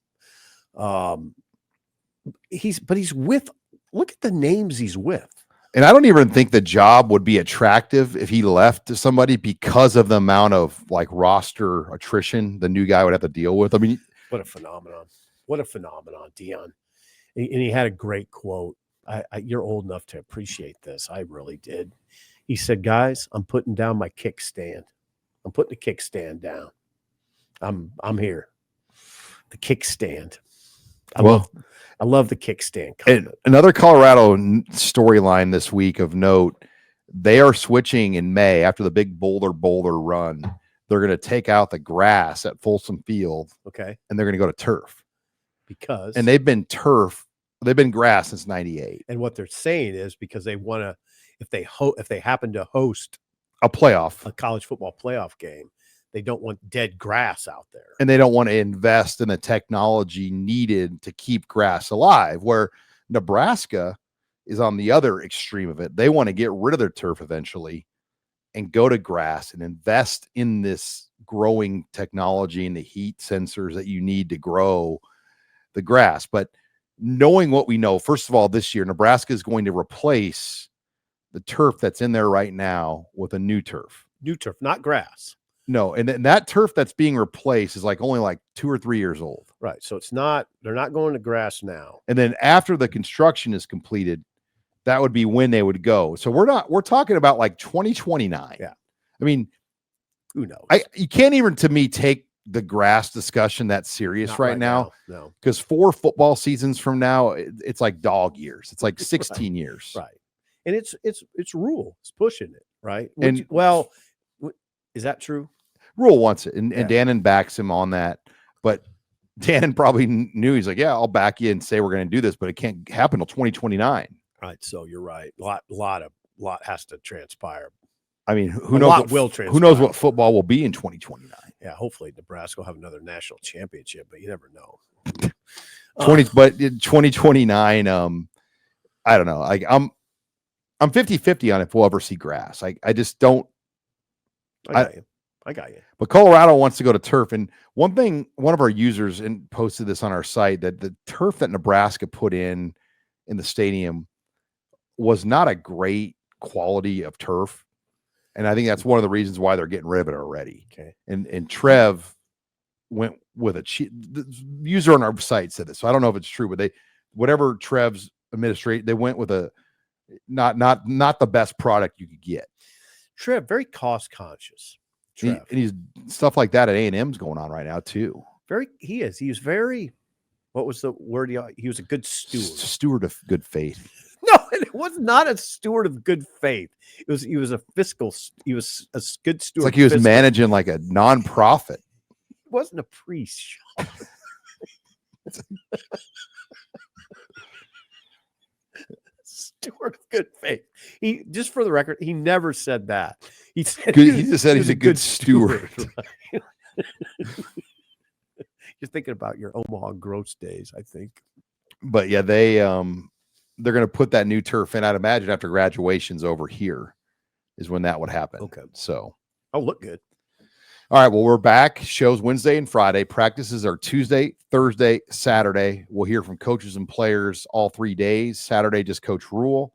S2: He's with, look at the names he's with.
S1: And I don't even think the job would be attractive if he left to somebody because of the amount of like roster attrition the new guy would have to deal with. I mean,
S2: what a phenomenon. What a phenomenon, Deion. And he had a great quote. You're old enough to appreciate this. I really did. He said, guys, I'm putting down my kickstand. I'm putting the kickstand down. I'm here. The kickstand. I love the kickstand.
S1: And another Colorado storyline this week of note, they are switching in May after the big Boulder run. They're going to take out the grass at Folsom Field.
S2: Okay.
S1: And they're going to go to turf.
S2: Because
S1: they've been grass since 98.
S2: And what they're saying is because they want to, if they happen to host
S1: a
S2: college football playoff game, they don't want dead grass out there.
S1: And they don't want to invest in the technology needed to keep grass alive, where Nebraska is on the other extreme of it. They want to get rid of their turf eventually and go to grass and invest in this growing technology and the heat sensors that you need to grow the grass. But knowing what we know, first of all, this year, Nebraska is going to replace the turf that's in there right now with a new turf.
S2: New turf, not grass.
S1: No, and that turf that's being replaced is like only like 2 or 3 years old.
S2: Right. So they're not going to grass now.
S1: And then after the construction is completed, that would be when they would go. So we're talking about like 2029.
S2: Yeah.
S1: I mean,
S2: who knows?
S1: You can't even, to me, take the grass discussion that serious
S2: not
S1: right now.
S2: No.
S1: Because 4 football seasons from now, it's like dog years. It's like 16 years.
S2: Right. And it's Rule. It's pushing it, right? Is that true?
S1: Rule wants it, and Dannon backs him on that. But Dannon probably knew, he's like, yeah, I'll back you and say we're going to do this, but it can't happen until 2029.
S2: Right. So you're right. A lot has to transpire.
S1: I mean, who knows what football will be in 2029?
S2: Yeah, hopefully Nebraska will have another national championship, but you never know.
S1: But in 2029, I don't know. Like I'm 50-50 on if we'll ever see grass. I just don't.
S2: I got you.
S1: But Colorado wants to go to turf. And one of our users posted this on our site, that the turf that Nebraska put in the stadium was not a great quality of turf. And I think that's one of the reasons why they're getting rid of it already.
S2: Okay.
S1: And Trev went with a cheap, the user on our site said this, so I don't know if it's true, but whatever Trev's administrate, they went with a not the best product you could get.
S2: Trev, very cost conscious.
S1: And he's stuff like that at A&M's going on right now too.
S2: He is very, what was the word? He was a good steward.
S1: Steward of good faith.
S2: No, it was not a steward of good faith. He was a good steward.
S1: It's like he was managing like a nonprofit.
S2: He wasn't a priest. Steward of good faith. He, just for the record, he never said that. He said
S1: he just said he's a good steward.
S2: Right? You're thinking about your Omaha gross days, I think.
S1: But yeah, they're going to put that new turf in. I'd imagine after graduation's over here is when that would happen.
S2: Okay.
S1: So,
S2: look good.
S1: All right. Well, we're back. Shows Wednesday and Friday. Practices are Tuesday, Thursday, Saturday. We'll hear from coaches and players all 3 days. Saturday, just Coach Rule.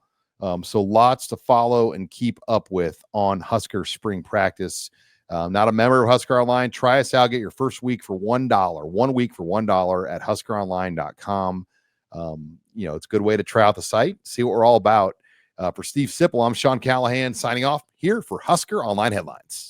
S1: So lots to follow and keep up with on Husker spring practice. Not a member of Husker Online, try us out. Get your first week for $1. 1 week for $1 at HuskerOnline.com. It's a good way to try out the site, see what we're all about. For Steve Sipple, I'm Sean Callahan signing off here for Husker Online Headlines.